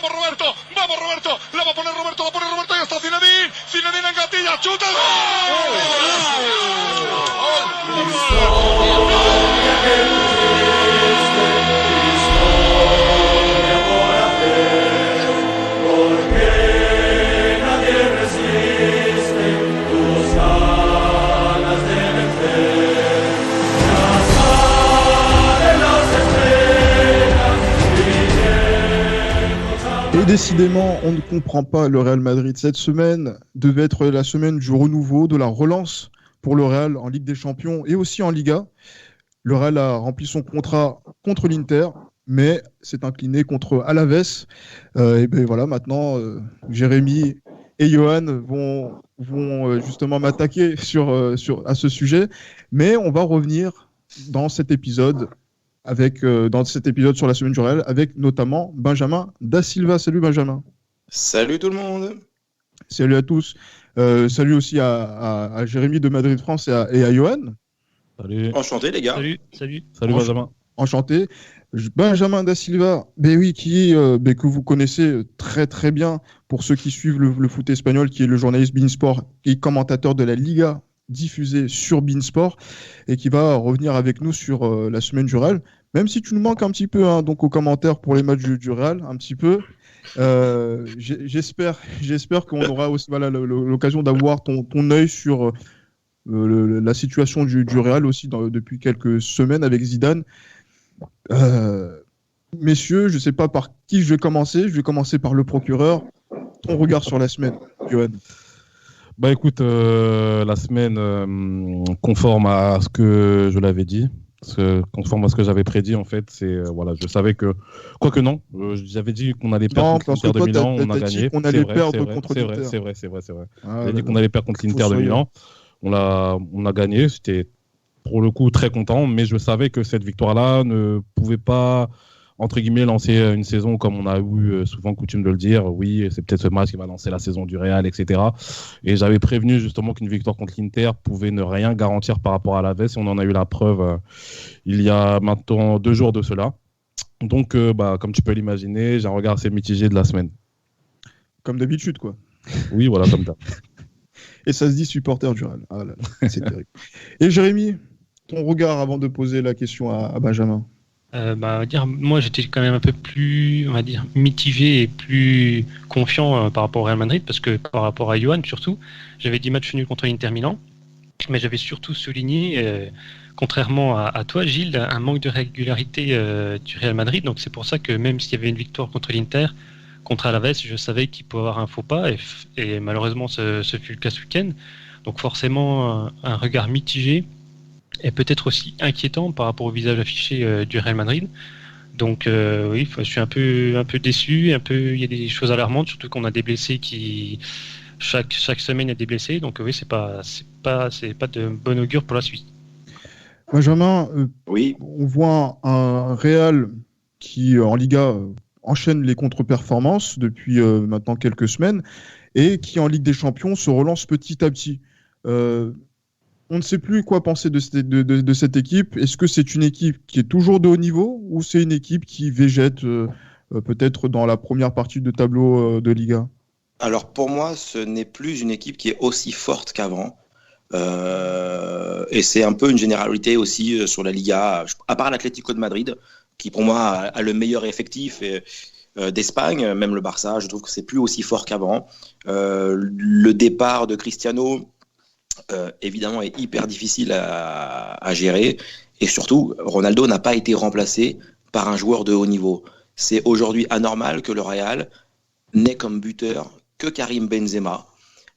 vamos Roberto, la va a poner Roberto, y está Zinedine en gatilla, chuta, Et décidément, on ne comprend pas le Real Madrid. Cette semaine devait être la semaine du renouveau, de la relance pour le Real en Ligue des Champions et aussi en Liga. Le Real a rempli son contrat contre l'Inter, mais s'est incliné contre Alaves. Et ben voilà, maintenant, Jérémy et Johan vont justement m'attaquer à ce sujet. Mais on va revenir dans cet épisode sur la semaine du Real, avec notamment Benjamin Da Silva. Salut Benjamin. Salut tout le monde. Salut à tous. Salut aussi à Jérémy de Madrid France et à Johan. Salut. Enchanté les gars. Salut Benjamin. Enchanté. Benjamin Da Silva, que vous connaissez très très bien pour ceux qui suivent le foot espagnol, qui est le journaliste beIN Sport et commentateur de la Liga diffusé sur beIN Sport et qui va revenir avec nous sur la semaine du Real, même si tu nous manques un petit peu donc aux commentaires pour les matchs du Real, un petit peu. J'espère qu'on aura aussi l'occasion d'avoir ton œil sur la situation du Real aussi depuis quelques semaines avec Zidane. Messieurs, je ne sais pas par qui je vais commencer. Je vais commencer par le procureur. Ton regard sur la semaine, Johan. Bah écoute, la semaine conforme à ce que je l'avais dit, conforme à ce que j'avais prédit en fait, je savais que, quoique non, j'avais dit qu'on allait perdre contre l'Inter de Milan, on a gagné. On allait perdre contre l'Inter. C'est vrai. J'avais dit qu'on allait perdre contre l'Inter de Milan, on a gagné, j'étais pour le coup très content, mais je savais que cette victoire-là ne pouvait pas, entre guillemets, lancer une saison comme on a eu souvent coutume de le dire. Oui, c'est peut-être ce match qui va lancer la saison du Real, etc. Et j'avais prévenu justement qu'une victoire contre l'Inter pouvait ne rien garantir par rapport à l'Aves, et on en a eu la preuve il y a maintenant 2 jours de cela. Donc, comme tu peux l'imaginer, j'ai un regard assez mitigé de la semaine. Comme d'habitude, quoi. Oui, voilà, comme d'hab. Et ça se dit supporter du Real. Ah là là, c'est terrible. Et Jérémy, ton regard avant de poser la question à Benjamin. Moi j'étais quand même un peu plus, on va dire, mitigé et plus confiant par rapport au Real Madrid, parce que par rapport à Johan surtout, j'avais dit match nul contre l'Inter Milan, mais j'avais surtout souligné, contrairement à toi Gilles, un manque de régularité du Real Madrid. Donc c'est pour ça que même s'il y avait une victoire contre l'Inter, contre Alaves, je savais qu'il pouvait avoir un faux pas, et malheureusement ce fut le cas ce week-end. Donc forcément un regard mitigé, et peut-être aussi inquiétant par rapport au visage affiché du Real Madrid. Donc oui, je suis un peu déçu, il y a des choses alarmantes, surtout qu'on a des blessés qui chaque semaine il y a des blessés. Donc oui, c'est pas de bon augure pour la suite. Benjamin, oui. On voit un Real qui en Liga enchaîne les contre-performances depuis maintenant quelques semaines, et qui en Ligue des Champions se relance petit à petit. On ne sait plus quoi penser de cette équipe. Est-ce que c'est une équipe qui est toujours de haut niveau, ou c'est une équipe qui végète peut-être dans la première partie de tableau de Liga ? Alors pour moi, ce n'est plus une équipe qui est aussi forte qu'avant. Et c'est un peu une généralité aussi sur la Liga, à part l'Atlético de Madrid, qui pour moi a le meilleur effectif d'Espagne. Même le Barça, je trouve que c'est plus aussi fort qu'avant. Le départ de Cristiano, évidemment, est hyper difficile à gérer, et surtout Ronaldo n'a pas été remplacé par un joueur de haut niveau. C'est aujourd'hui anormal que le Real n'ait comme buteur que Karim Benzema,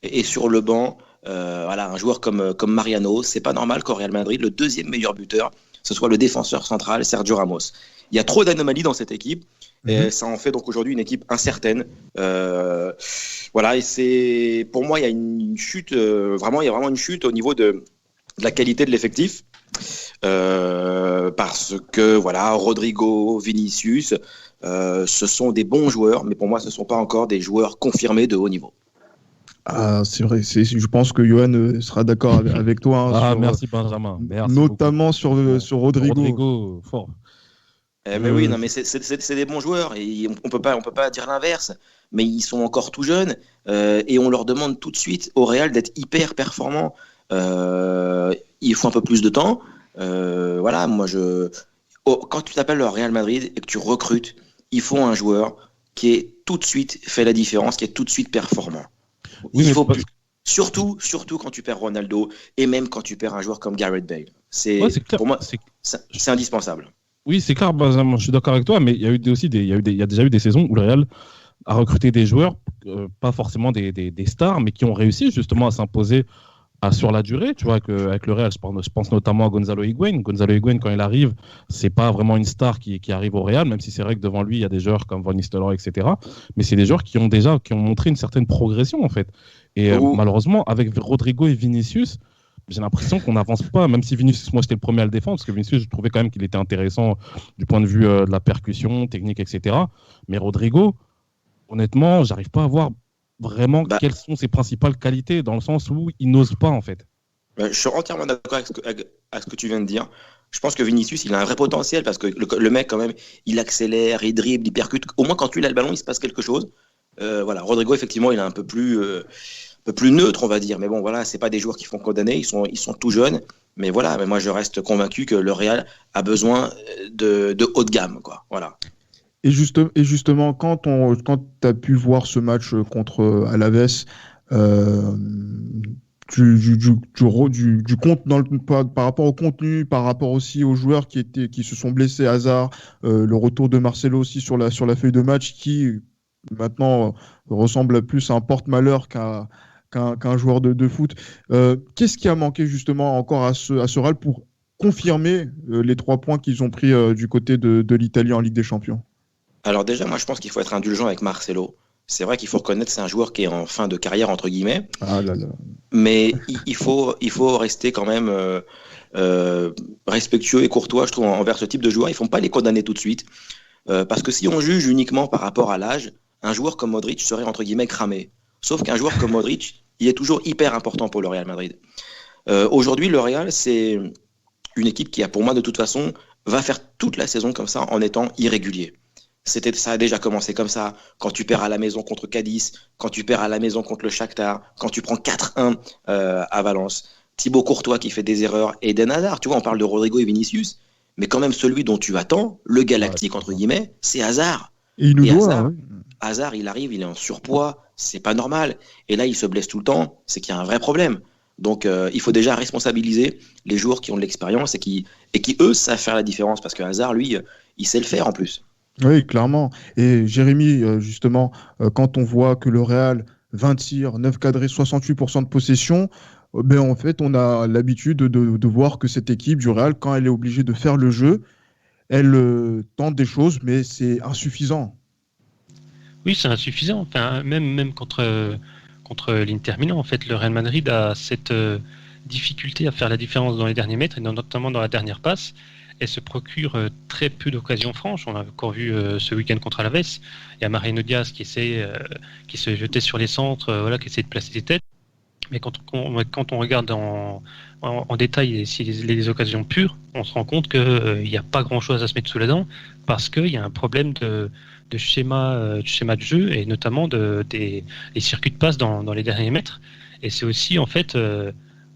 et sur le banc un joueur comme Mariano. C'est pas normal qu'au Real Madrid le deuxième meilleur buteur ce soit le défenseur central Sergio Ramos. Il y a trop d'anomalies dans cette équipe, et ça en fait donc aujourd'hui une équipe incertaine. Et c'est, pour moi, il y a une chute, il y a vraiment une chute au niveau de la qualité de l'effectif, parce que Rodrigo, Vinicius, ce sont des bons joueurs, mais pour moi, ce ne sont pas encore des joueurs confirmés de haut niveau. Ah, c'est vrai, je pense que Johan sera d'accord avec toi. Merci Benjamin. Merci notamment beaucoup. sur Rodrigo. Rodrigo, fort. Mais oui, non, mais c'est des bons joueurs et on peut pas dire l'inverse. Mais ils sont encore tout jeunes et on leur demande tout de suite au Real d'être hyper performants. Il faut un peu plus de temps. Voilà, quand tu t'appelles le Real Madrid et que tu recrutes, il faut un joueur qui est tout de suite fait la différence, qui est tout de suite performant. Oui, Il faut plus. Surtout quand tu perds Ronaldo et même quand tu perds un joueur comme Gareth Bale. C'est clair. Pour moi, c'est indispensable. Oui, c'est clair, Benjamin, je suis d'accord avec toi, mais il y a déjà eu des saisons où le Real a recruté des joueurs, pas forcément des stars, mais qui ont réussi justement à s'imposer sur la durée. Tu vois, avec le Real, je pense notamment à Gonzalo Higuaín. Gonzalo Higuaín, quand il arrive, c'est pas vraiment une star qui arrive au Real, même si c'est vrai que devant lui, il y a des joueurs comme Van Nistelrooy, etc. Mais c'est des joueurs qui ont montré une certaine progression, en fait. Et malheureusement, avec Rodrigo et Vinicius, j'ai l'impression qu'on n'avance pas, même si Vinicius, moi j'étais le premier à le défendre, parce que Vinicius, je trouvais quand même qu'il était intéressant du point de vue de la percussion, technique, etc. Mais Rodrigo, honnêtement, j'arrive pas à voir vraiment quelles sont ses principales qualités, dans le sens où il n'ose pas, en fait. Je suis entièrement d'accord avec ce que tu viens de dire. Je pense que Vinicius, il a un vrai potentiel, parce que le mec, quand même, il accélère, il dribble, il percute. Au moins, quand lui, il a le ballon, il se passe quelque chose. Voilà, Rodrigo, effectivement, il est un peu plus neutre, on va dire. Mais bon, voilà, c'est pas des joueurs qui font condamner, ils sont tout jeunes. Mais voilà, mais moi, je reste convaincu que le Real a besoin de haut de gamme, quoi. Voilà. Et justement, quand tu as pu voir ce match contre Alaves, du compte par rapport au contenu, par rapport aussi aux joueurs qui se sont blessés, Hazard, le retour de Marcelo aussi sur la feuille de match, qui maintenant ressemble plus à un porte-malheur qu'un joueur de foot. Qu'est-ce qui a manqué justement encore à ce Real pour confirmer les 3 points qu'ils ont pris du côté de l'Italie en Ligue des Champions? Alors déjà, moi je pense qu'il faut être indulgent avec Marcelo. C'est vrai qu'il faut reconnaître que c'est un joueur qui est en fin de carrière, entre guillemets. Ah là là. Mais il faut rester quand même respectueux et courtois, je trouve, envers ce type de joueurs. Ils ne font pas les condamner tout de suite. Parce que si on juge uniquement par rapport à l'âge, un joueur comme Modric serait, entre guillemets, cramé. Sauf qu'un joueur comme Modric, il est toujours hyper important pour le Real Madrid. Aujourd'hui, le Real, c'est une équipe qui, pour moi, de toute façon, va faire toute la saison comme ça en étant irrégulier. Ça a déjà commencé comme ça, quand tu perds à la maison contre Cadiz, quand tu perds à la maison contre le Shakhtar, quand tu prends 4-1 à Valence. Thibaut Courtois qui fait des erreurs, et Eden Hazard, tu vois, on parle de Rodrigo et Vinicius, mais quand même celui dont tu attends, le galactique entre guillemets, c'est Hazard. Et il nous doit. Hazard, il arrive, il est en surpoids, c'est pas normal. Et là, il se blesse tout le temps, c'est qu'il y a un vrai problème. Donc, il faut déjà responsabiliser les joueurs qui ont de l'expérience et qui eux, savent faire la différence, parce que Hazard, lui, il sait le faire en plus. Oui, clairement. Et Jérémy, justement, quand on voit que le Real, 20 tirs, 9 cadrés, 68% de possession, en fait, on a l'habitude de voir que cette équipe du Real, quand elle est obligée de faire le jeu, elle tente des choses, mais c'est insuffisant. Oui, c'est insuffisant. Enfin, même contre l'Inter Milan, en fait, le Real Madrid a cette difficulté à faire la différence dans les derniers mètres, et notamment dans la dernière passe. Elle se procure très peu d'occasions franches. On l'a encore vu ce week-end contre Alaves. Il y a Mariano Diaz qui se jetait sur les centres, qui essaie de placer des têtes. Mais quand on regarde en détail les occasions pures, on se rend compte qu'il n'y a pas grand-chose à se mettre sous la dent, parce qu'il y a un problème de schéma de jeu, et notamment les circuits de passe dans les derniers mètres. Et c'est aussi, en fait,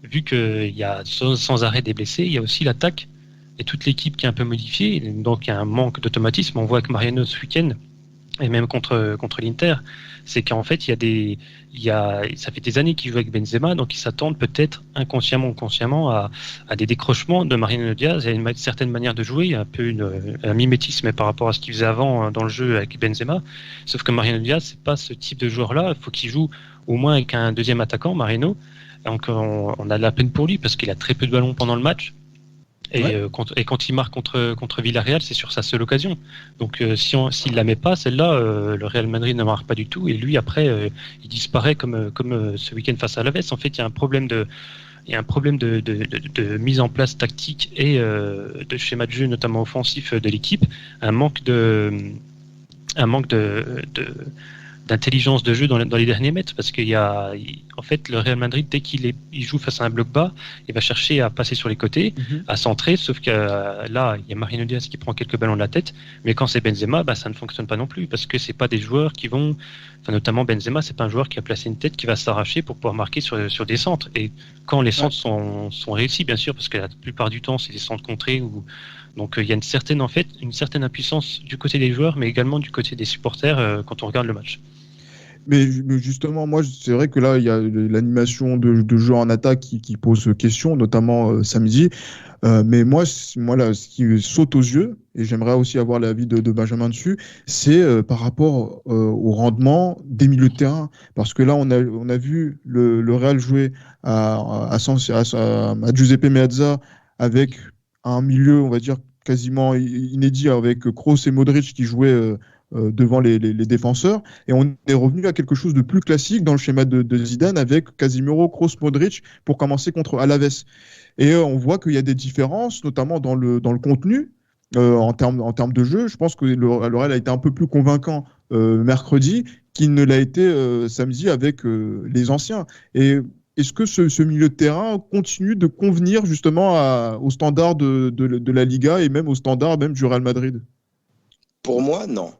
vu qu'il y a sans arrêt des blessés, il y a aussi l'attaque et toute l'équipe qui est un peu modifiée, donc il y a un manque d'automatisme. On voit que Mariano ce week-end, et même contre l'Inter, c'est qu'en fait ça fait des années qu'il joue avec Benzema, donc ils s'attendent peut-être inconsciemment ou consciemment à des décrochements de Mariano Diaz. Il y a une certaine manière de jouer, il y a un peu un mimétisme par rapport à ce qu'il faisait avant dans le jeu avec Benzema, sauf que Mariano Diaz, c'est pas ce type de joueur-là. Il faut qu'il joue au moins avec un deuxième attaquant, Mariano. Donc on a de la peine pour lui, parce qu'il a très peu de ballons pendant le match. Et quand il marque contre Villarreal, c'est sur sa seule occasion. Donc s'il ne la met pas, celle-là, le Real Madrid ne marque pas du tout. Et lui, après, il disparaît comme ce week-end face à Alaves. En fait, il y a un problème de mise en place tactique et de schéma de jeu, notamment offensif, de l'équipe. Un manque de d'intelligence de jeu dans les derniers mètres, parce en fait, le Real Madrid, dès qu'il joue face à un bloc bas, il va chercher à passer sur les côtés, à centrer, sauf que là, il y a Mariano Diaz qui prend quelques ballons de la tête, mais quand c'est Benzema, ça ne fonctionne pas non plus, parce que c'est pas des joueurs qui vont, notamment Benzema, c'est pas un joueur qui a placé une tête qui va s'arracher pour pouvoir marquer sur des centres, et quand les centres sont réussis, bien sûr, parce que la plupart du temps, c'est des centres contrés, donc il y a une certaine impuissance du côté des joueurs, mais également du côté des supporters quand on regarde le match. Mais justement, moi, c'est vrai que là, il y a l'animation de jeu en attaque qui pose question, notamment samedi. Mais moi, là, ce qui saute aux yeux, et j'aimerais aussi avoir l'avis de Benjamin dessus, c'est par rapport au rendement des milieux de terrain. Parce que là, on a vu le Real jouer à Giuseppe Meazza avec un milieu, on va dire, quasiment inédit, avec Kroos et Modric qui jouaient devant les défenseurs, et on est revenu à quelque chose de plus classique dans le schéma de Zidane avec Casemiro, Kroos, Modric pour commencer contre Alaves. Et on voit qu'il y a des différences, notamment dans le contenu, en termes de jeu. Je pense que le Real a été un peu plus convaincant mercredi qu'il ne l'a été samedi avec les anciens. Et est-ce que ce milieu de terrain continue de convenir justement aux standards de la Liga et même aux standards même du Real Madrid? Pour moi, non.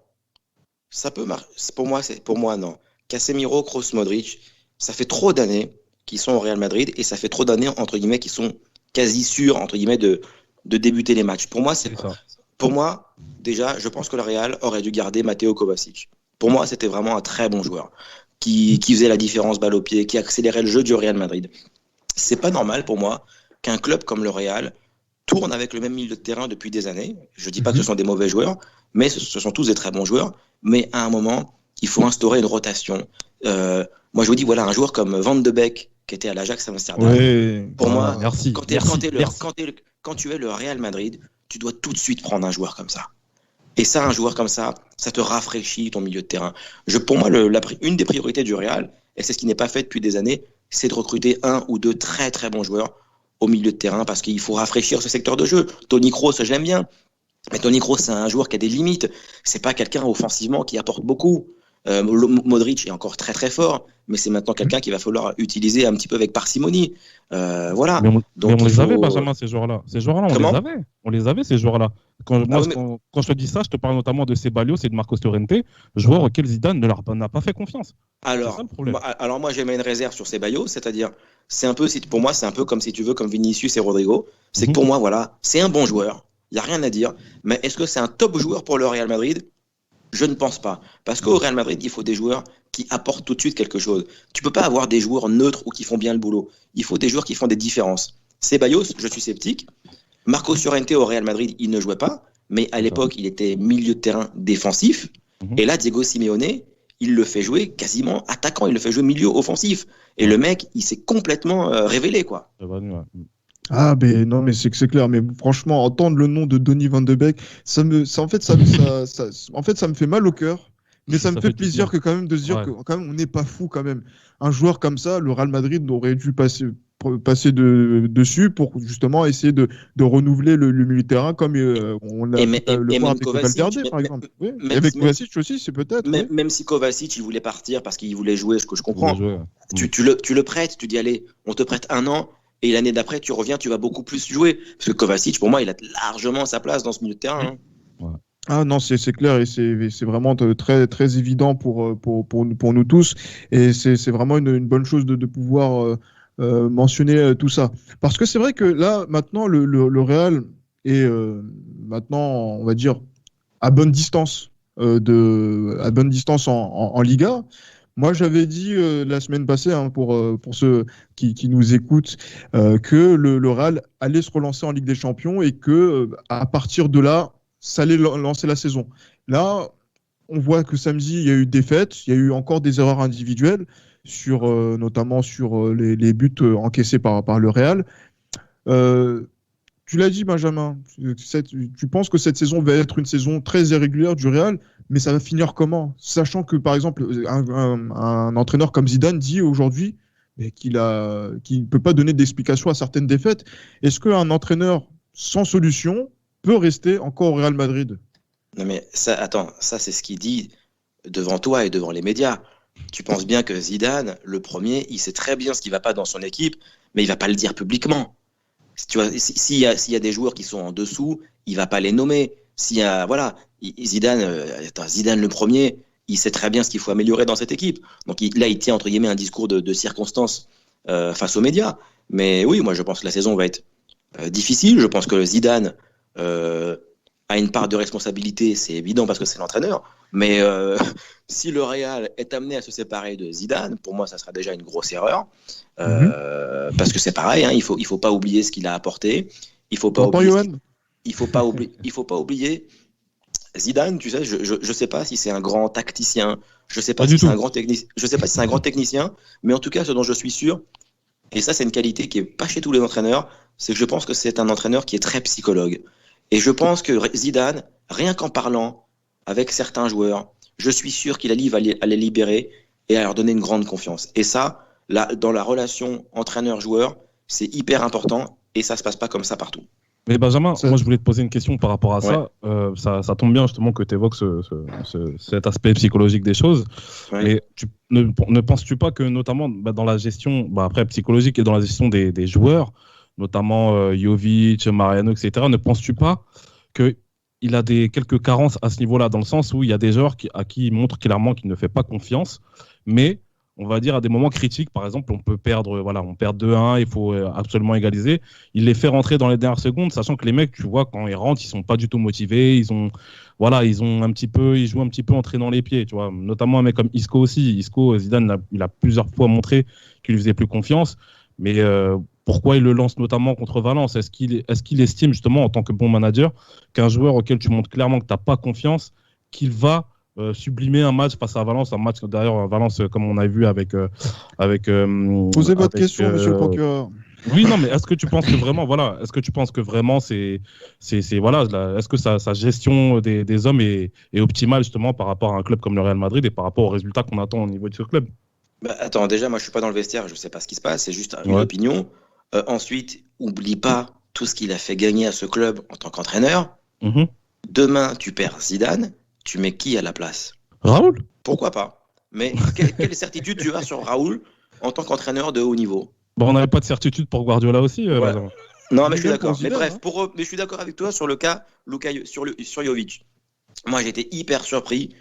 Ça peut marcher. Pour moi, non. Casemiro, Kroos, Modric, ça fait trop d'années qu'ils sont au Real Madrid et ça fait trop d'années, entre guillemets, qu'ils sont quasi sûrs, entre guillemets, de débuter les matchs. Pour moi, déjà, je pense que le Real aurait dû garder Mateo Kovacic. Pour moi, c'était vraiment un très bon joueur qui faisait la différence balle au pied, qui accélérait le jeu du Real Madrid. C'est pas normal pour moi qu'un club comme le Real tourne avec le même milieu de terrain depuis des années. Je dis pas que ce sont des mauvais joueurs, mais ce sont tous des très bons joueurs. Mais à un moment, il faut instaurer une rotation. Moi, je vous dis, voilà, un joueur comme Van de Beek, qui était à l'Ajax Amsterdam. Ouais, pour moi, merci. Quand tu es le Real Madrid, tu dois tout de suite prendre un joueur comme ça. Et ça, un joueur comme ça te rafraîchit ton milieu de terrain. Pour moi, une des priorités du Real, et c'est ce qui n'est pas fait depuis des années, c'est de recruter un ou deux très très bons joueurs au milieu de terrain parce qu'il faut rafraîchir ce secteur de jeu. Toni Kroos, je l'aime bien, mais Toni Kroos, c'est un joueur qui a des limites. C'est pas quelqu'un offensivement qui apporte beaucoup. Modric est encore très très fort, mais c'est maintenant quelqu'un qu'il va falloir utiliser un petit peu avec parcimonie. Voilà. Mais on les avait, Benjamin, ces joueurs-là. On les avait, ces joueurs-là. Quand je te dis ça, je te parle notamment de Ceballos et de Marcos Llorente, joueurs auxquels Zidane n'a pas fait confiance. Alors moi, j'ai mis une réserve sur Ceballos, c'est-à-dire, pour moi, c'est un peu comme si tu veux, comme Vinicius et Rodrigo. C'est que pour moi, voilà, c'est un bon joueur. Il n'y a rien à dire. Mais est-ce que c'est un top joueur pour le Real Madrid ? Je ne pense pas. Parce qu'au Real Madrid, il faut des joueurs qui apportent tout de suite quelque chose. Tu ne peux pas avoir des joueurs neutres ou qui font bien le boulot. Il faut des joueurs qui font des différences. Ceballos, je suis sceptique. Marcos Llorente au Real Madrid, il ne jouait pas. Mais à l'époque, il était milieu de terrain défensif. Et là, Diego Simeone, il le fait jouer quasiment attaquant. Il le fait jouer milieu offensif. Et le mec, il s'est complètement révélé, quoi. Ah, mais non, mais c'est clair. Mais franchement, entendre le nom de Donny Van de Beek, ça me fait mal au cœur. Mais ça me fait plaisir que quand même de se dire que quand même on n'est pas fou quand même. Un joueur comme ça, le Real Madrid aurait dû passer dessus pour justement essayer de renouveler le milieu de terrain comme on l'a le voir avec Valverde par exemple. Avec Kovacic aussi, c'est peut-être. Même si Kovacic il voulait partir parce qu'il voulait jouer, ce que je comprends. Tu le prêtes, tu dis allez, on te prête un an. Et l'année d'après, tu reviens, tu vas beaucoup plus jouer. Parce que Kovacic, pour moi, il a largement sa place dans ce milieu de terrain. Ah non, c'est clair et c'est vraiment très, très évident pour nous tous. Et c'est vraiment une bonne chose de pouvoir mentionner tout ça. Parce que c'est vrai que là, maintenant, le Real est maintenant, on va dire, à bonne distance, en Liga. Moi, j'avais dit la semaine passée, pour ceux qui nous écoutent, que le Real allait se relancer en Ligue des Champions et que à partir de là, ça allait lancer la saison. Là, on voit que samedi, il y a eu des défaites, il y a eu encore des erreurs individuelles, notamment sur les buts encaissés par le Real. Tu l'as dit, Benjamin, tu penses que cette saison va être une saison très irrégulière du Real, mais ça va finir comment ? Sachant que, par exemple, un entraîneur comme Zidane dit aujourd'hui qu'il ne peut pas donner d'explication à certaines défaites. Est-ce qu'un entraîneur sans solution peut rester encore au Real Madrid ? Non mais ça c'est ce qu'il dit devant toi et devant les médias. Tu penses bien que Zidane, le premier, il sait très bien ce qui ne va pas dans son équipe, mais il ne va pas le dire publiquement. Tu vois, s'il y a des joueurs qui sont en dessous, il ne va pas les nommer. Zidane le premier, il sait très bien ce qu'il faut améliorer dans cette équipe. Donc là, il tient entre guillemets un discours de circonstance face aux médias. Mais oui, moi je pense que la saison va être difficile. Je pense que Zidane a une part de responsabilité, c'est évident parce que c'est l'entraîneur. Mais si le Real est amené à se séparer de Zidane, pour moi, ça sera déjà une grosse erreur. Parce que c'est pareil, hein, il faut pas oublier ce qu'il a apporté. Il faut pas oublier Zidane. Tu sais, je sais pas si c'est un grand tacticien. Je sais pas si c'est un grand technicien. Je sais pas si c'est un grand technicien. Mais en tout cas, ce dont je suis sûr, et ça, c'est une qualité qui est pas chez tous les entraîneurs, c'est que je pense que c'est un entraîneur qui est très psychologue. Et je pense que Zidane, rien qu'en parlant avec certains joueurs, je suis sûr qu'il arrive à les libérer et à leur donner une grande confiance. Et ça, là, dans la relation entraîneur-joueur, c'est hyper important et ça se passe pas comme ça partout. Mais Benjamin, moi je voulais te poser une question par rapport à ça. Ça tombe bien justement que tu évoques cet aspect psychologique des choses. Ouais. Mais ne penses-tu pas que notamment dans la gestion, après psychologique et dans la gestion des joueurs, notamment Jovic, Mariano, etc., ne penses-tu pas qu'il a quelques carences à ce niveau-là, dans le sens où il y a des joueurs à qui il montre clairement qu'il ne fait pas confiance, mais on va dire à des moments critiques, par exemple, on perd 2-1, il faut absolument égaliser. Il les fait rentrer dans les dernières secondes, sachant que les mecs, tu vois, quand ils rentrent, ils sont pas du tout motivés, ils jouent un petit peu entrés dans les pieds, tu vois. Notamment un mec comme Isco aussi. Isco, Zidane, il a plusieurs fois montré qu'il lui faisait plus confiance, mais pourquoi il le lance notamment contre Valence ? Est-ce qu'il estime justement en tant que bon manager qu'un joueur auquel tu montres clairement que tu n'as pas confiance, qu'il va sublimer un match face à Valence, un match d'ailleurs Valence comme on a vu avec posez votre question, monsieur le procureur. Oui, non, mais est-ce que tu penses que vraiment est-ce que sa gestion des hommes est optimale justement par rapport à un club comme le Real Madrid et par rapport aux résultats qu'on attend au niveau de ce club ? Attends, déjà moi je suis pas dans le vestiaire, je sais pas ce qui se passe, c'est juste une opinion. Ensuite, oublie pas tout ce qu'il a fait gagner à ce club en tant qu'entraîneur. Demain, tu perds Zidane. Tu mets qui à la place ? Raoul ? Pourquoi pas ? Mais quelle certitude tu as sur Raoul en tant qu'entraîneur de haut niveau ? On n'avait pas de certitude pour Guardiola aussi. Non, mais je suis d'accord. Mais bref, mais je suis d'accord avec toi sur le cas sur Jovic. Moi, j'étais hyper surpris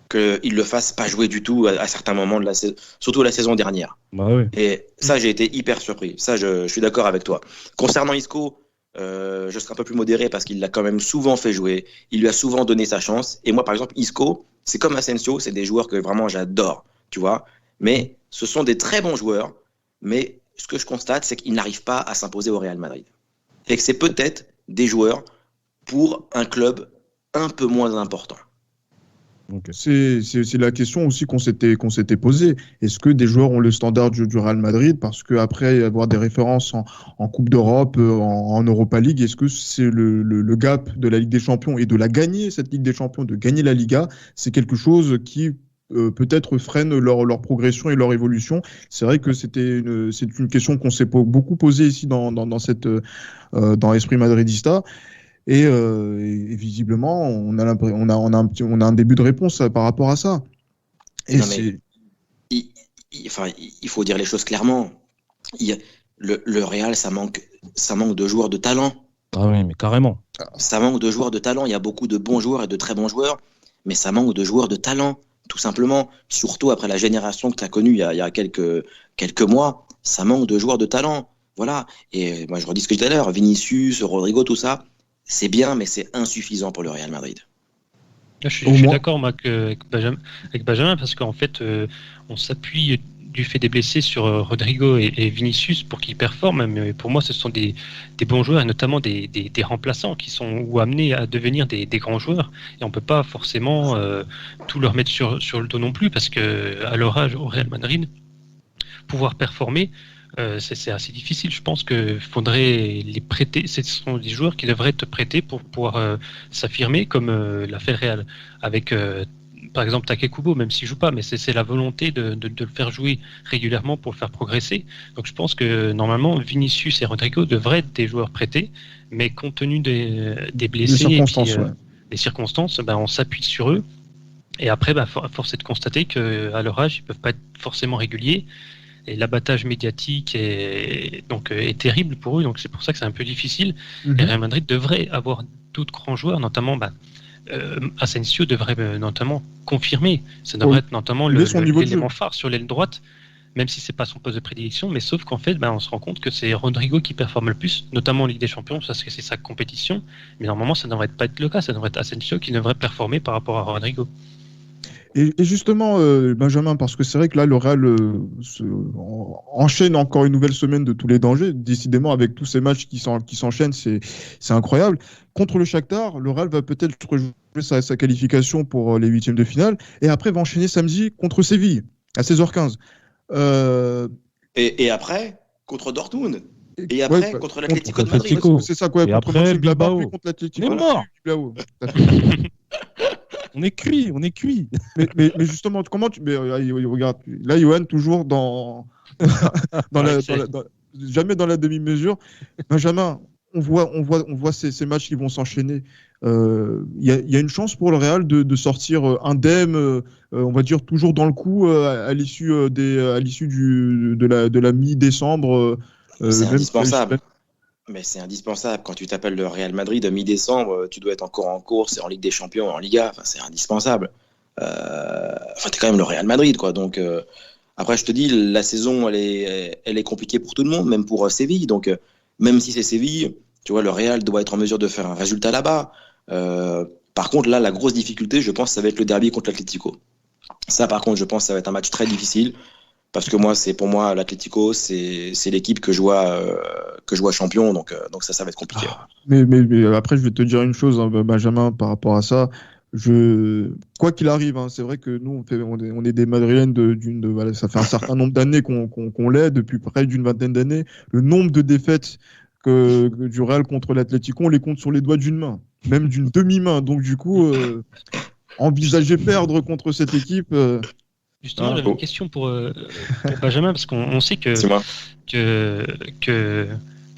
qu'il le fasse pas jouer du tout à certains moments de la saison, surtout la saison dernière. Oui. Et ça, j'ai été hyper surpris. Ça, je suis d'accord avec toi. Concernant Isco, je serai un peu plus modéré parce qu'il l'a quand même souvent fait jouer. Il lui a souvent donné sa chance. Et moi, par exemple, Isco, c'est comme Asensio, c'est des joueurs que vraiment j'adore, tu vois. Mais ce sont des très bons joueurs. Mais ce que je constate, c'est qu'ils n'arrivent pas à s'imposer au Real Madrid. Et que c'est peut-être des joueurs pour un club un peu moins important. Donc, c'est la question aussi qu'on s'était posée. Est-ce que des joueurs ont le standard du Real Madrid ? Parce qu'après avoir des références en Coupe d'Europe, en Europa League, est-ce que c'est le gap de la Ligue des Champions et de la gagner, cette Ligue des Champions, de gagner la Liga, c'est quelque chose qui peut-être freine leur progression et leur évolution. C'est vrai que c'est une question qu'on s'est beaucoup posée ici dans l'esprit madridista. Et visiblement, on a un début de réponse par rapport à ça. Et il faut dire les choses clairement. Le Real, ça manque de joueurs de talent. Ah oui, mais carrément. Ça manque de joueurs de talent. Il y a beaucoup de bons joueurs et de très bons joueurs, mais ça manque de joueurs de talent, tout simplement. Surtout après la génération que tu as connue il y a quelques mois, ça manque de joueurs de talent. Voilà. Et moi, je redis ce que tout à l'heure, Vinicius, Rodrigo, tout ça. C'est bien, mais c'est insuffisant pour le Real Madrid. Je suis d'accord avec Benjamin parce qu'en fait, on s'appuie du fait des blessés sur Rodrigo et Vinicius pour qu'ils performent. Mais pour moi, ce sont des bons joueurs et notamment des remplaçants qui sont amenés à devenir des grands joueurs. Et on ne peut pas forcément tout leur mettre sur le dos non plus parce qu'à leur âge, au Real Madrid, pouvoir performer, c'est assez difficile. Je pense qu'il faudrait les prêter. Ce sont des joueurs qui devraient être prêtés pour pouvoir s'affirmer, comme l'a fait le Real avec, par exemple, Takekubo, même s'il ne joue pas. Mais c'est la volonté de le faire jouer régulièrement pour le faire progresser. Donc je pense que normalement, Vinicius et Rodrigo devraient être des joueurs prêtés, mais compte tenu des blessés et puis, des circonstances, on s'appuie sur eux. Et après, force est de constater qu'à leur âge, ils ne peuvent pas être forcément réguliers. Et l'abattage médiatique est terrible pour eux, donc c'est pour ça que c'est un peu difficile. Mhm. Et Real Madrid devrait avoir d'autres grands joueurs, notamment Asensio devrait notamment confirmer. Ça devrait être notamment l'élément phare sur l'aile droite, même si c'est pas son poste de prédilection. Mais sauf qu'en fait, on se rend compte que c'est Rodrigo qui performe le plus, notamment en Ligue des Champions, parce que c'est sa compétition. Mais normalement, ça ne devrait pas être le cas. Ça devrait être Asensio qui devrait performer par rapport à Rodrigo. Et justement, Benjamin, parce que c'est vrai que là, le Real enchaîne encore une nouvelle semaine de tous les dangers. Décidément, avec tous ces matchs qui s'enchaînent, c'est incroyable. Contre le Shakhtar, le Real va peut-être rejouer sa qualification pour les huitièmes de finale. Et après, va enchaîner samedi contre Séville, à 16h15. Et après, contre Dortmund. Et après, contre l'Atlético de Madrid. C'est ça, quoi. Et contre après, Bilbao. Contre l'Atlético. On est mort. On est cuit. Mais justement, comment tu. Regarde, là, Johan, toujours jamais dans la demi-mesure. Benjamin, on voit ces matchs qui vont s'enchaîner. Il y a une chance pour le Real de sortir indemne, on va dire toujours dans le coup à l'issue de la mi-décembre. C'est indispensable. Mais c'est indispensable. Quand tu t'appelles le Real Madrid mi-décembre, tu dois être encore en course, en Ligue des Champions, en Liga. Enfin, c'est indispensable. T'es quand même le Real Madrid, quoi. Donc, après, je te dis, la saison, elle est compliquée pour tout le monde, même pour Séville. Donc, même si c'est Séville, tu vois, le Real doit être en mesure de faire un résultat là-bas. Par contre, là, la grosse difficulté, je pense, ça va être le derby contre l'Atlético. Ça, par contre, je pense que ça va être un match très difficile. Parce que pour moi, l'Atlético, c'est l'équipe que je vois champion, donc ça va être compliqué. Mais après, je vais te dire une chose, hein, Benjamin, par rapport à ça. Quoi qu'il arrive, hein, c'est vrai que nous, on est des Madrilènes voilà, ça fait un certain nombre d'années qu'on l'est, depuis près d'une vingtaine d'années. Le nombre de défaites du Real contre l'Atlético, on les compte sur les doigts d'une main, même d'une demi-main. Donc du coup, envisager perdre contre cette équipe. Justement, j'avais une question pour Benjamin, parce qu'on sait que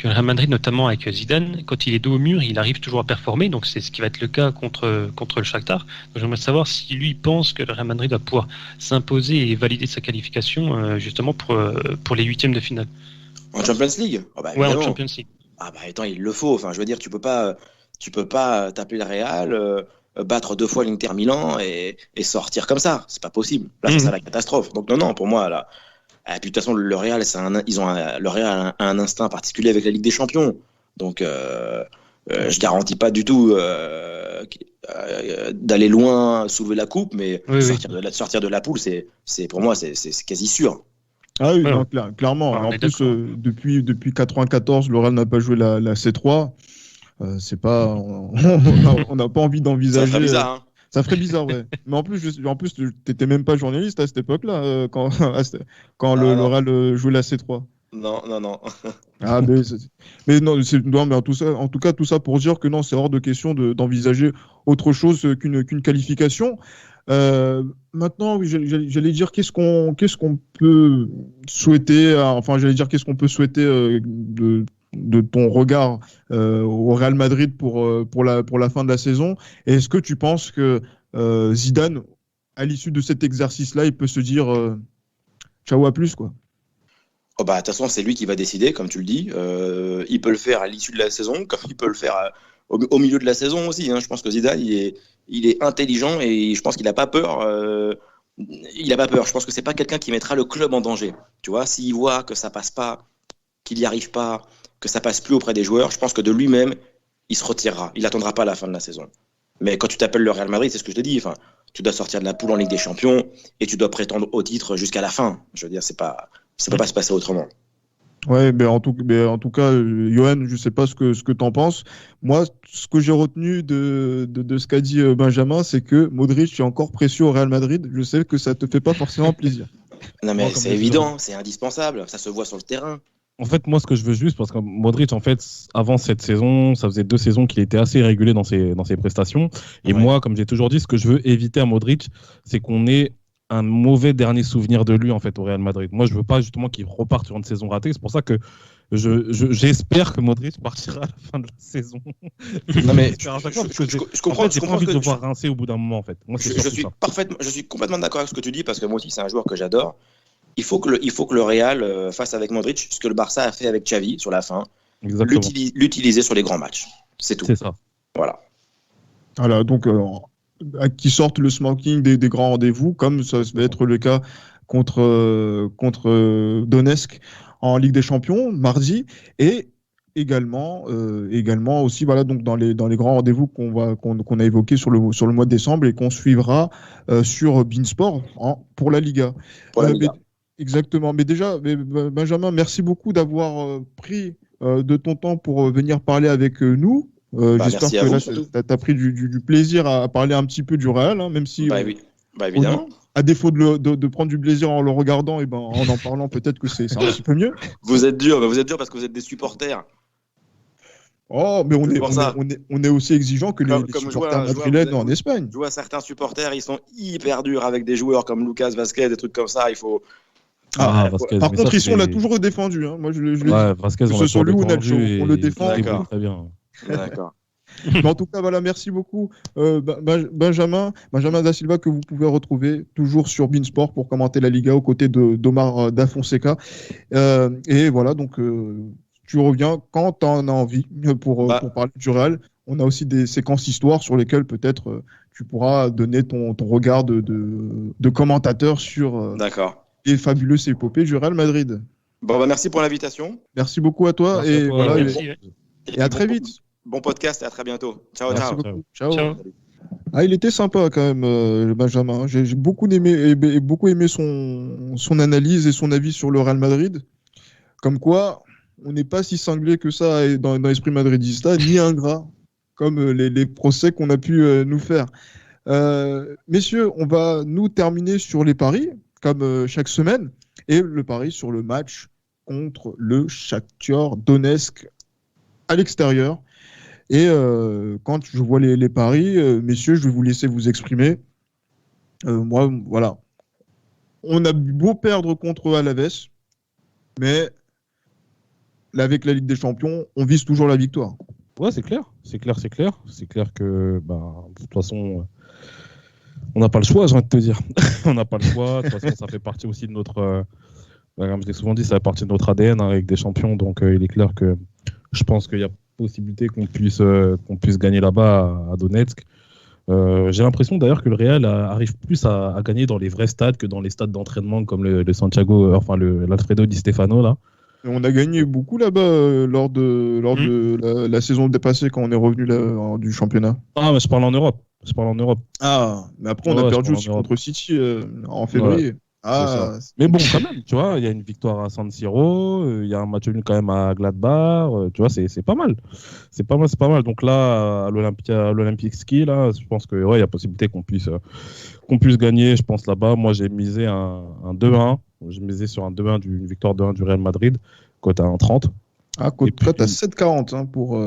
le Real Madrid, notamment avec Zidane, quand il est dos au mur, il arrive toujours à performer, donc c'est ce qui va être le cas contre le Shakhtar. Donc j'aimerais savoir si lui pense que le Real Madrid va pouvoir s'imposer et valider sa qualification justement pour les huitièmes de finale. En Champions League ? Ouais, en Champions League. Attends, il le faut. Enfin, je veux dire, tu peux pas taper le Real, battre 2 fois l'Inter Milan et sortir comme ça. C'est pas possible. Là, c'est ça la catastrophe. Donc non, pour moi, là. Et puis de toute façon, le Real, le Real a un instinct particulier avec la Ligue des Champions. Donc, je garantis pas du tout d'aller loin, soulever la coupe, mais sortir de la poule, pour moi, c'est quasi sûr. Ah oui, non, clairement. En plus, depuis 94, le Real n'a pas joué la C3. C'est pas, on n'a pas envie d'envisager. Ça ferait bizarre, hein. Ça ferait bizarre, ouais. Mais en plus, t'étais même pas journaliste à cette époque-là, quand le Real jouait la C3. Non. Ah, mais non, mais en tout cas, tout ça pour dire que non, c'est hors de question d'envisager autre chose qu'une qualification. Maintenant, oui, j'allais dire qu'est-ce qu'on peut souhaiter, qu'est-ce qu'on peut souhaiter de ton regard au Real Madrid pour la fin de la saison. Et est-ce que tu penses que Zidane, à l'issue de cet exercice-là, il peut se dire ciao à plus, quoi? De toute façon, c'est lui qui va décider, comme tu le dis. Il peut le faire à l'issue de la saison, comme il peut le faire au milieu de la saison aussi. Hein. Je pense que Zidane, il est intelligent et je pense qu'il n'a pas peur. Il n'a pas peur. Je pense que c'est pas quelqu'un qui mettra le club en danger. Tu vois, s'il voit que ça passe pas, qu'il n'y arrive pas, que ça passe plus auprès des joueurs, je pense que de lui-même, il se retirera. Il n'attendra pas la fin de la saison. Mais quand tu t'appelles le Real Madrid, c'est ce que je te dis. Enfin, tu dois sortir de la poule en Ligue des Champions et tu dois prétendre au titre jusqu'à la fin. Je veux dire, ça peut pas se passer autrement. Ouais, mais en tout cas, Johan, je sais pas ce que t'en penses. Moi, ce que j'ai retenu de ce qu'a dit Benjamin, c'est que Modric est encore précieux au Real Madrid. Je sais que ça te fait pas forcément plaisir. Non, mais c'est évident, c'est indispensable. Ça se voit sur le terrain. En fait, moi, ce que je veux juste, parce que Modric, en fait, avant cette saison, ça faisait 2 saisons qu'il était assez régulier dans ses prestations. Et moi, comme j'ai toujours dit, ce que je veux éviter à Modric, c'est qu'on ait un mauvais dernier souvenir de lui en fait au Real Madrid. Moi, je veux pas justement qu'il reparte sur une saison ratée. C'est pour ça que j'espère que Modric partira à la fin de la saison. Non mais je comprends. J'ai pas envie de le voir rincer au bout d'un moment en fait. Moi, je suis complètement d'accord avec ce que tu dis parce que moi aussi c'est un joueur que j'adore. Il faut que le Real fasse avec Modric ce que le Barça a fait avec Xavi sur la fin. L'utiliser sur les grands matchs. C'est tout. C'est ça. Voilà, donc qui sortent le smoking des grands rendez-vous, comme ça va être le cas contre Donetsk en Ligue des Champions mardi, et également aussi voilà donc dans les grands rendez-vous qu'on a évoqués sur le mois de décembre et qu'on suivra sur beIN Sport pour la Liga. Exactement. Mais déjà, Benjamin, merci beaucoup d'avoir pris de ton temps pour venir parler avec nous. J'espère que là, tu as pris du plaisir à parler un petit peu du Real, hein, même si, oui. Évidemment. À défaut de prendre du plaisir en le regardant, et en parlant, peut-être que c'est un petit peu mieux. Vous êtes dur parce que vous êtes des supporters. Oh, mais on est aussi exigeant que les supporters madrilènes en Espagne. Je vois certains supporters, ils sont hyper durs avec des joueurs comme Lucas Vazquez, des trucs comme ça. Il faut. Vasquez, par contre, ici, on l'a toujours défendu. Hein. Moi, je l'ai dit. Vasquez, que ce soit lui ou Nacho, on le défend. Très bien. D'accord. Mais en tout cas, voilà, merci beaucoup, Benjamin Da Silva, que vous pouvez retrouver toujours sur beIN Sport pour commenter la Liga aux côtés d'Omar Da Fonseca. Et voilà, donc tu reviens quand tu en as envie pour parler du Real. On a aussi des séquences histoires sur lesquelles peut-être tu pourras donner ton regard de commentateur sur les fabuleuses épopées du Real Madrid. Merci pour l'invitation. Merci beaucoup à toi. Et à très vite. Bon podcast et à très bientôt. Ciao. Il était sympa quand même, Benjamin. J'ai beaucoup aimé son analyse et son avis sur le Real Madrid. Comme quoi, on n'est pas si cinglé que ça dans l'esprit madridista, ni ingrat, comme les procès qu'on a pu nous faire. Messieurs, on va nous terminer sur les paris, comme chaque semaine, et le pari sur le match contre le Shakhtar Donetsk à l'extérieur. Et quand je vois les paris, messieurs, je vais vous laisser vous exprimer. Moi, voilà. On a beau perdre contre Alaves, mais avec la Ligue des Champions, on vise toujours la victoire. Ouais, c'est clair. C'est clair que, de toute façon, on n'a pas le choix, j'ai envie de te dire. On n'a pas le choix. De toute façon, ça fait partie aussi de notre... comme je l'ai souvent dit, ça fait partie de notre ADN avec des champions. Donc, il est clair que je pense qu'il y a possibilité qu'on puisse gagner là-bas à Donetsk. J'ai l'impression d'ailleurs que le Real arrive plus à gagner dans les vrais stades que dans les stades d'entraînement comme le Santiago, l'Alfredo Di Stefano là. On a gagné beaucoup là-bas lors de la saison dépassée quand on est revenu du championnat. Ah, mais je parle en Europe. Ah, mais après on a perdu aussi contre City en février. Ouais. Mais bon, quand même, tu vois, il y a une victoire à San Siro, il y a un match nul quand même à Gladbach, tu vois, c'est pas mal. C'est pas mal. Donc là, à l'Olympique Ski, là, je pense que il y a possibilité qu'on puisse gagner, je pense là-bas. Moi, j'ai misé un 2-1. J'ai misé sur un 2-1 une victoire 2-1 du Real Madrid, cote à 1,30. Ah, cote à 7,40 hein, pour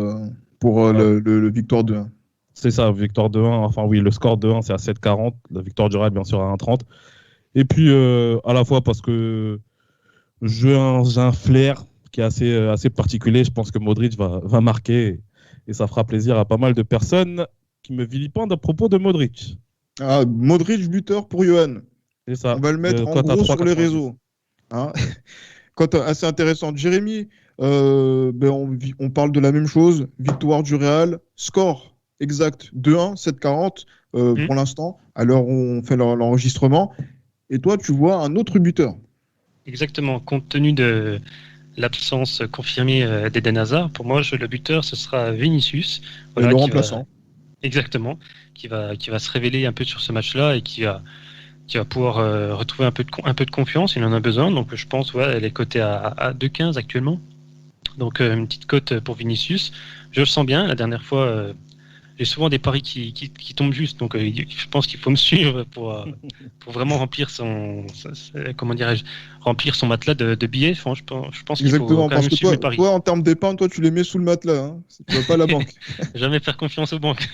le victoire 2-1. C'est ça, victoire 2-1. Enfin oui, le score 2-1, c'est à 7,40. La victoire du Real, bien sûr, à 1,30. Et puis, à la fois parce que j'ai un flair qui est assez particulier. Je pense que Modric va marquer et ça fera plaisir à pas mal de personnes qui me vilipendent à propos de Modric. Ah, Modric buteur pour Johan. C'est ça. On va le mettre en gros sur les réseaux. Hein Cote assez intéressante. Jérémy, on parle de la même chose. Victoire du Real. Score exact 2-1, 7,40 pour l'instant, à l'heure où on fait l'enregistrement. Et toi, tu vois un autre buteur. Exactement. Compte tenu de l'absence confirmée d'Eden Hazard, pour moi, le buteur, ce sera Vinicius. Voilà, le remplaçant. Exactement. Qui va se révéler un peu sur ce match-là et qui va pouvoir retrouver un peu de confiance. Il en a besoin. Donc, je pense, elle est cotée à 2,15 actuellement. Donc, une petite cote pour Vinicius. Je le sens bien. La dernière fois... j'ai souvent des paris qui tombent juste, donc je pense qu'il faut me suivre pour vraiment remplir remplir son matelas de billets. Enfin, je pense qu'il faut quand même suivre mes paris. Toi, en termes d'épargne, tu les mets sous le matelas, hein. Tu vas pas à la banque. Jamais faire confiance aux banques.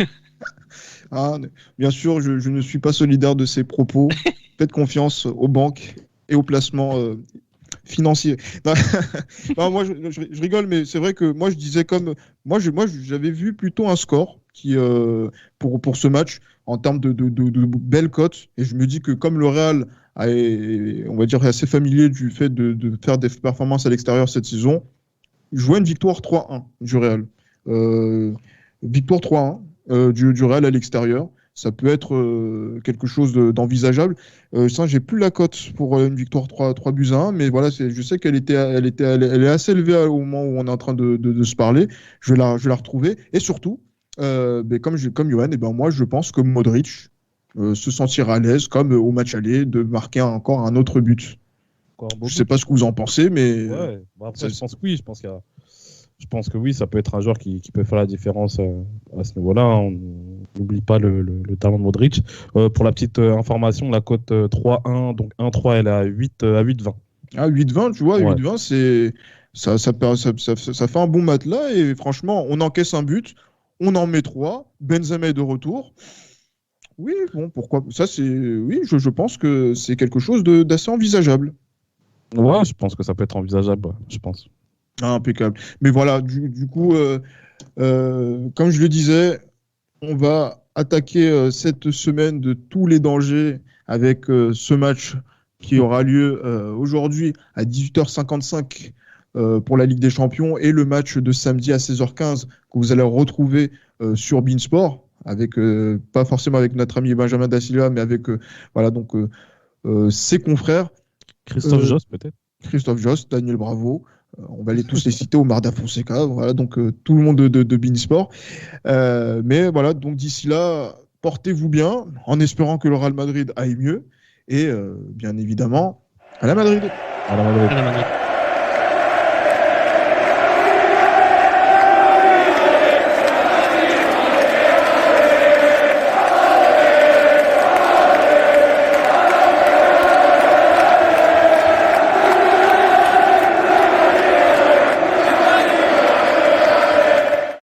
Ah, bien sûr, je ne suis pas solidaire de ces propos. Faites confiance aux banques et aux placements financiers. Non, non, moi, je rigole, mais c'est vrai que moi, je disais comme. Moi, j'avais vu plutôt un score qui, pour ce match en termes de belles cotes. Et je me dis que comme le Real on va dire, est assez familier du fait de faire des performances à l'extérieur cette saison, je vois une victoire 3-1 du Real. Victoire 3-1 du Real à l'extérieur. Ça peut être quelque chose d'envisageable. J'ai plus la cote pour une victoire 3 buts à 1, mais voilà, je sais qu'elle est assez élevée au moment où on est en train de se parler. Je vais la retrouver. Et surtout, comme Johan, moi, je pense que Modric se sentira à l'aise, comme au match aller, de marquer encore un autre but. Je ne sais pas ce que vous en pensez, mais... Ouais. Après, je pense que oui. Je pense que oui, ça peut être un joueur qui peut faire la différence à ce niveau-là. On n'oublie pas le talent de Modric. Pour la petite information, la cote 3-1, donc 1-3, elle est à 8,20. Ah, 8,20, tu vois, Ouais. 8,20, c'est... Ça fait un bon matelas et franchement, on encaisse un but, on en met 3, Benzema est de retour. Oui, bon, pourquoi ça c'est oui, je pense que c'est quelque chose d'assez envisageable. Ouais, je pense que ça peut être envisageable, je pense. Ah, impeccable. Mais voilà, du coup, comme je le disais, on va attaquer cette semaine de tous les dangers avec ce match qui aura lieu aujourd'hui à 18h55 pour la Ligue des Champions et le match de samedi à 16h15 que vous allez retrouver sur Beansport, avec pas forcément avec notre ami Benjamin Da Silva, mais avec voilà donc ses confrères. Christophe Jost peut-être. Christophe Jost, Daniel Bravo. On va tous les citer, Omar Da Fonseca, voilà, donc tout le monde de Beansport. Mais voilà, donc d'ici là, portez-vous bien, en espérant que le Real Madrid aille mieux. Et bien évidemment, à la Madrid. À la Madrid. À la Madrid.